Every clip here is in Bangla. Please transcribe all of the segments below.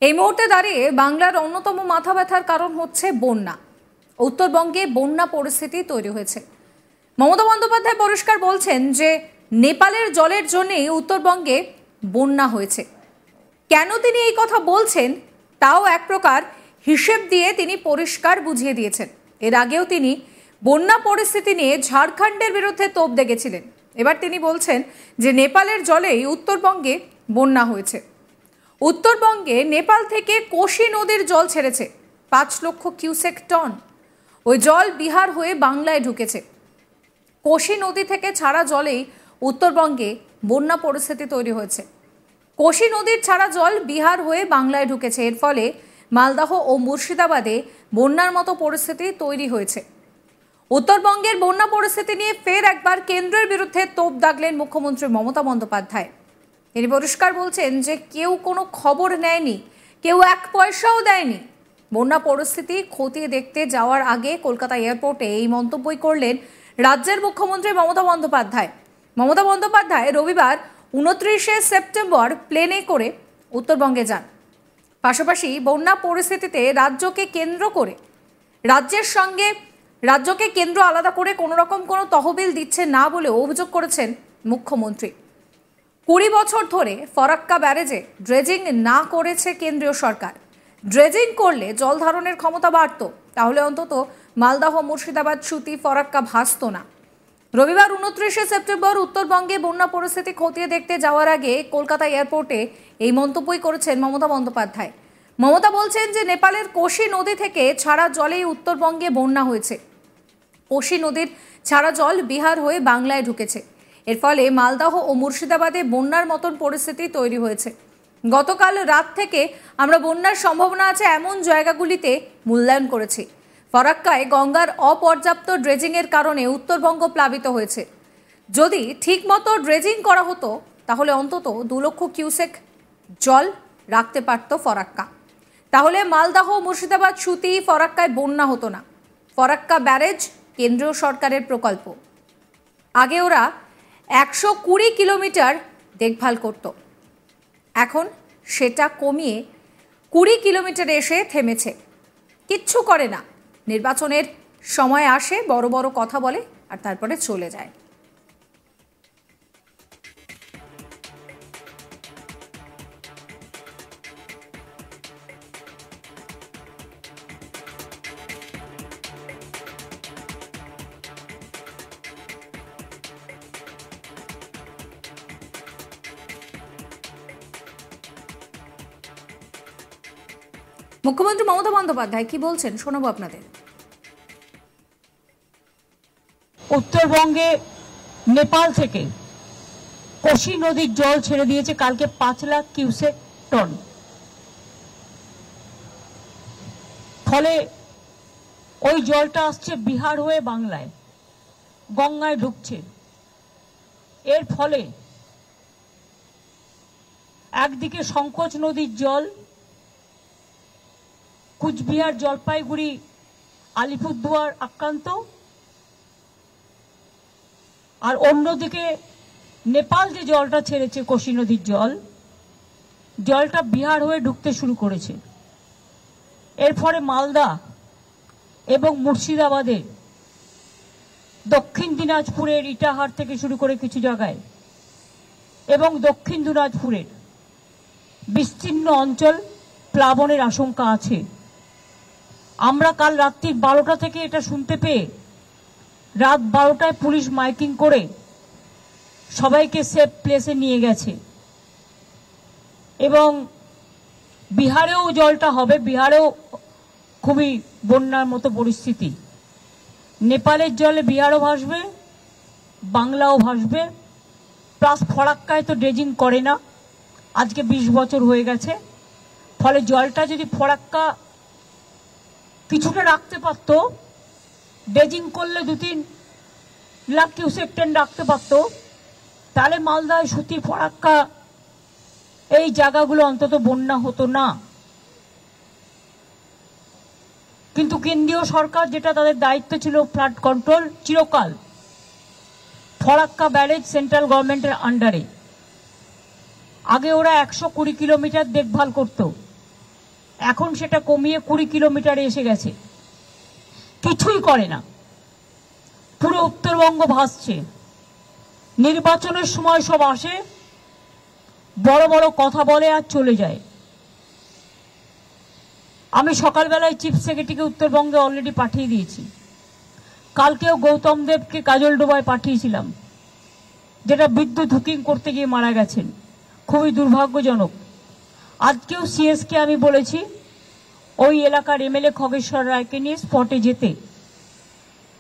এই মুহূর্তে দাঁড়িয়ে বাংলার অন্যতম মাথা ব্যথার কারণ হচ্ছে বন্যা। উত্তরবঙ্গে বন্যা পরিস্থিতি তৈরি হয়েছে। মমতা বন্দ্যোপাধ্যায় পরিষ্কার বলছেন যে নেপালের জলের জন্যই উত্তরবঙ্গে বন্যা হয়েছে। কেন তিনি এই কথা বলছেন তাও এক প্রকার হিসেব দিয়ে তিনি পরিষ্কার বুঝিয়ে দিয়েছেন। এর আগেও তিনি বন্যা পরিস্থিতি নিয়ে ঝাড়খণ্ডের বিরুদ্ধে তোপ দেগেছিলেন। এবার তিনি বলছেন যে নেপালের জলেই উত্তরবঙ্গে বন্যা হয়েছে। উত্তরবঙ্গে নেপাল থেকে কোশি নদীর জল ছেড়েছে 5 লক্ষ কিউসেক টন। ওই জল বিহার হয়ে বাংলায় ঢুকেছে। কোশি নদী থেকে ছাড়া জলেই উত্তরবঙ্গে বন্যা পরিস্থিতি তৈরি হয়েছে। কোশি নদীর ছাড়া জল বিহার হয়ে বাংলায় ঢুকেছে। এর ফলে মালদহ ও মুর্শিদাবাদে বন্যার মতো পরিস্থিতি তৈরি হয়েছে। উত্তরবঙ্গের বন্যা পরিস্থিতি নিয়ে ফের একবার কেন্দ্রের বিরুদ্ধে তোপ দাগলেন মুখ্যমন্ত্রী মমতা বন্দ্যোপাধ্যায়। তিনি পরিষ্কার বলছেন যে কেউ কোনো খবর নেয়নি, কেউ 1 পয়সাও দেয়নি। বন্যা পরিস্থিতি খতিয়ে দেখতে যাওয়ার আগে কলকাতা এয়ারপোর্টে এই মন্তব্যই করলেন রাজ্যের মুখ্যমন্ত্রী মমতা বন্দ্যোপাধ্যায়। মমতা বন্দ্যোপাধ্যায় রবিবার 29শে সেপ্টেম্বর প্লেনে করে উত্তরবঙ্গে যান। পাশাপাশি বন্যা পরিস্থিতিতে রাজ্যকে কেন্দ্র আলাদা করে কোনো রকম কোনো তহবিল দিচ্ছে না বলে অভিযোগ করেছেন মুখ্যমন্ত্রী। 20 বছর ধরে ফরাক্কা ব্যারেজে ড্রেজিং না করেছে কেন্দ্রীয় সরকার। ড্রেজিং করলে জল ধারণের ক্ষমতা বাড়ত, তাহলে অন্তত মালদহ, মুর্শিদাবাদ, সুতি, ফরাক্কা ভাসত না। রবিবার 29শে সেপ্টেম্বর উত্তরবঙ্গে বন্যা পরিস্থিতি খতিয়ে দেখতে যাওয়ার আগে কলকাতা এয়ারপোর্টে এই মন্তব্যই করেছেন মমতা বন্দ্যোপাধ্যায়। মমতা বলছেন যে নেপালের কোশি নদী থেকে ছাড়া জলেই উত্তরবঙ্গে বন্যা হয়েছে। কোশি নদীর ছাড়া জল বিহার হয়ে বাংলায় ঢুকেছে। এর ফলে মালদহ ও মুর্শিদাবাদে বন্যার মতন পরিস্থিতি তৈরি হয়েছে। গতকাল রাত থেকে আমরা বন্যার সম্ভাবনা আছে এমন জায়গাগুলিতে মূল্যায়ন করেছি। ফরাক্কায় গঙ্গার অপর্যাপ্ত ড্রেজিংয়ের কারণে উত্তরবঙ্গ প্লাবিত হয়েছে। যদি ঠিকমতো ড্রেজিং করা হতো তাহলে অন্তত 2 লক্ষ কিউসেক জল রাখতে পারত ফরাক্কা। তাহলে মালদহ, মুর্শিদাবাদ, সুতি, ফরাক্কায় বন্যা হতো না। ফরাক্কা ব্যারেজ কেন্দ্রীয় সরকারের প্রকল্প। আগে ওরা 120 কিলোমিটার দেখভাল করত, এখন সেটা কমিয়ে 20 কিলোমিটারে এসে থেমেছে। কিচ্ছু করে না। নির্বাচনের সময় আসে, বড় বড় কথা বলে আর তারপরে চলে যায়। মুখ্যমন্ত্রী মমতা বন্দ্যোপাধ্যায় কি বলছেন শোনাবো আপনাদের। উত্তরবঙ্গে নেপাল থেকে কোশি নদীর জল ছেড়ে দিয়েছে কালকে 5 লাখ কিউসেক টন। ফলে ওই জলটা আসছে বিহার হয়ে বাংলায়, গঙ্গায় ঢুকছে। এর ফলে একদিকে সংকোচ নদীর জল কুচবিহার, জলপাইগুড়ি, আলিপুরদুয়ার আক্রান্ত, আর অন্যদিকে নেপাল যে জলটা ছেড়েছে কোশি নদীর জলটা বিহার হয়ে ঢুকতে শুরু করেছে। এর ফলে মালদা এবং মুর্শিদাবাদে, দক্ষিণ দিনাজপুরের ইটাহার থেকে শুরু করে কিছু জায়গায় এবং দক্ষিণ দিনাজপুরের বিস্তীর্ণ অঞ্চল প্লাবনের আশঙ্কা আছে। আমরা কাল রাত্রি 12টা থেকে এটা শুনতে পেয়ে রাত 12টায় পুলিশ মাইকিং করে সবাইকে সেফ প্লেসে নিয়ে গেছে। এবং বিহারেও জলটা হবে, বিহারেও খুবই বন্যার মতো পরিস্থিতি। নেপালের জলে বিহারও ভাসবে, বাংলাও ভাসবে। প্লাস ফরাক্কায় তো ড্রেজিং করে না, আজকে 20 বছর হয়ে গেছে। ফলে জলটা যদি ফরাক্কা কিছুটা রাখতে পারত, ড্রেজিং করলে 2-3 লাখ কিউসেক টন রাখতে পারত, তাহলে মালদায়, সুতি, ফরাক্কা এই জায়গাগুলো অন্তত বন্যা হতো না। কিন্তু কেন্দ্রীয় সরকার, যেটা তাদের দায়িত্ব ছিল ফ্লাড কন্ট্রোল, চিরকাল ফরাক্কা ব্যারেজ সেন্ট্রাল গভর্নমেন্টের আন্ডারে। আগে ওরা 120 কিলোমিটার দেখভাল করত, এখন সেটা কমিয়ে 20 কিলোমিটারে এসে গেছে। কিছুই করে না, পুরো উত্তরবঙ্গ ভাসছে। নির্বাচনের সময় সব আসে, বড় বড় কথা বলে আর চলে যায়। আমি সকালবেলায় চিফ সেক্রেটারিকে উত্তরবঙ্গে অলরেডি পাঠিয়ে দিয়েছি। কালকেও গৌতম দেবকে কাজলডোবায় পাঠিয়েছিলাম, যেটা বিদ্যুৎ হুকিং করতে গিয়ে মারা গেছেন, খুবই দুর্ভাগ্যজনক। আজকেও সিএসকে আমি বলেছি ওই এলাকার এমএলএ খগেশ্বর রায়কে নিয়ে স্পটে যেতে।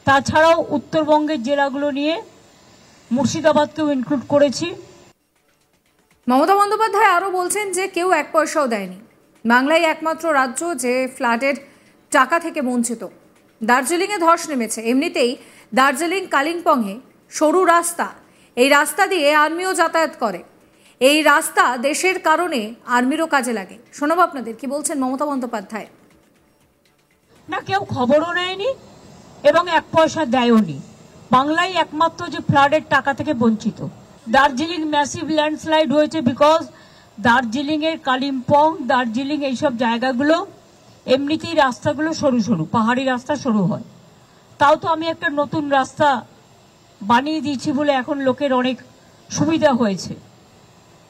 তাছাড়াও উত্তরবঙ্গের জেলাগুলো নিয়ে মুর্শিদাবাদকেও ইনক্লুড করেছি। মমতা বন্দ্যোপাধ্যায় আরও বলছেন যে কেউ এক পয়সাও দেয়নি। বাংলায় একমাত্র রাজ্য যে ফ্ল্যাটের টাকা থেকে বঞ্চিত। দার্জিলিংয়ে ধস নেমেছে, এমনিতেই দার্জিলিং কালিম্পংয়ে সরু রাস্তা, এই রাস্তা দিয়ে আর্মিও যাতায়াত করে। এই রাস্তা দেশের কারণে আর্মিরও কাজে লাগে। শোনাবো আপনাদের কি বলছেন মমতা বন্দ্যোপাধ্যায়। না, কেউ খবরও নেয়নি এবং এক পয়সা দেয়নি। বাংলায় একমাত্র যে ফ্লাডের টাকা থেকে বঞ্চিত। দার্জিলিং ম্যাসিভ ল্যান্ডস্লাইড হয়েছে বিকজ দার্জিলিং এর কালিম্পং, দার্জিলিং এইসব জায়গাগুলো এমনিতেই রাস্তাগুলো সরু সরু, পাহাড়ি রাস্তা সরু হয়। তাও তো আমি একটা নতুন রাস্তা বানিয়ে দিয়েছি বলে এখন লোকের অনেক সুবিধা হয়েছে।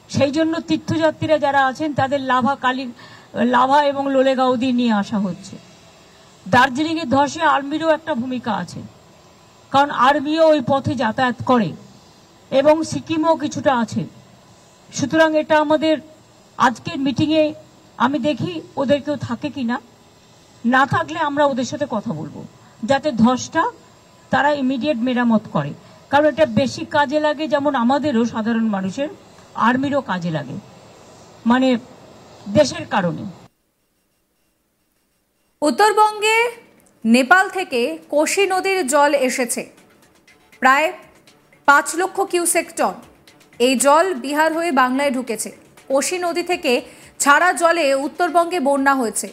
সেই জন্য তীর্থযাত্রীরা যারা আছেন তাদের লাভা এবং লোলেগাঁও দিয়ে নিয়ে আসা হচ্ছে। দার্জিলিং এর ধসে আর্মিরও একটা ভূমিকা আছে, কারণ আর্মিও ওই পথে যাতায়াত করে এবং সিকিমও কিছুটা আছে। সুতরাং এটা আমাদের আজকের মিটিংয়ে আমি দেখি ওদের কেউ থাকে কিনা, না থাকলে আমরা ওদের সাথে কথা বলবো যাতে ধসটা তারা ইমিডিয়েট মেরামত করে, কারণ এটা বেশি কাজে লাগে, যেমন আমাদেরও সাধারণ মানুষের, আর্মিরও কাজে লাগে, মানে দেশের কারণে। উত্তরবঙ্গে নেপাল থেকে কোশি নদীর জল এসেছে প্রায় 5 লক্ষ কিউসেক টন। এই জল বিহার হয়ে বাংলায় ঢুকেছে। কোশি নদী থেকে ছাড়া জলে উত্তরবঙ্গে বন্যা হয়েছে।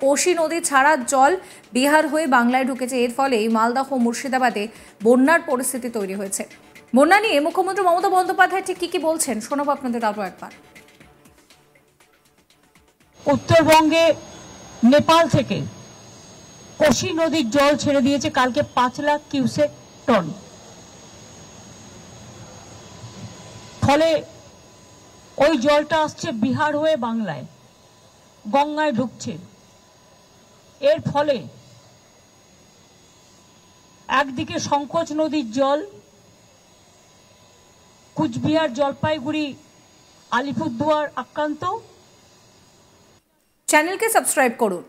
কোশি নদী ছাড়া জল বিহার হয়ে বাংলায় ঢুকেছে। এর ফলেই মালদহ ও মুর্শিদাবাদে বন্যার পরিস্থিতি তৈরি হয়েছে। বন্যা নিয়ে মুখ্যমন্ত্রী মমতা বন্দ্যোপাধ্যায় ঠিক কি বলছেন শোনাবো আপনাদের আরও একবার। উত্তরবঙ্গে নেপাল থেকে কোশি নদীর জল ছেড়ে দিয়েছে কালকে 5 লাখ কিউসেক টন। ফলে ওই জলটা আসছে বিহার হয়ে বাংলায়, গঙ্গায় ঢুকছে। এর ফলে একদিকে সংকোচ নদীর জল কুচবিহার, জলপাইগুড়ি, আলিপুরদুয়ার আক্রান্ত। চ্যানেলকে সাবস্ক্রাইব করুন।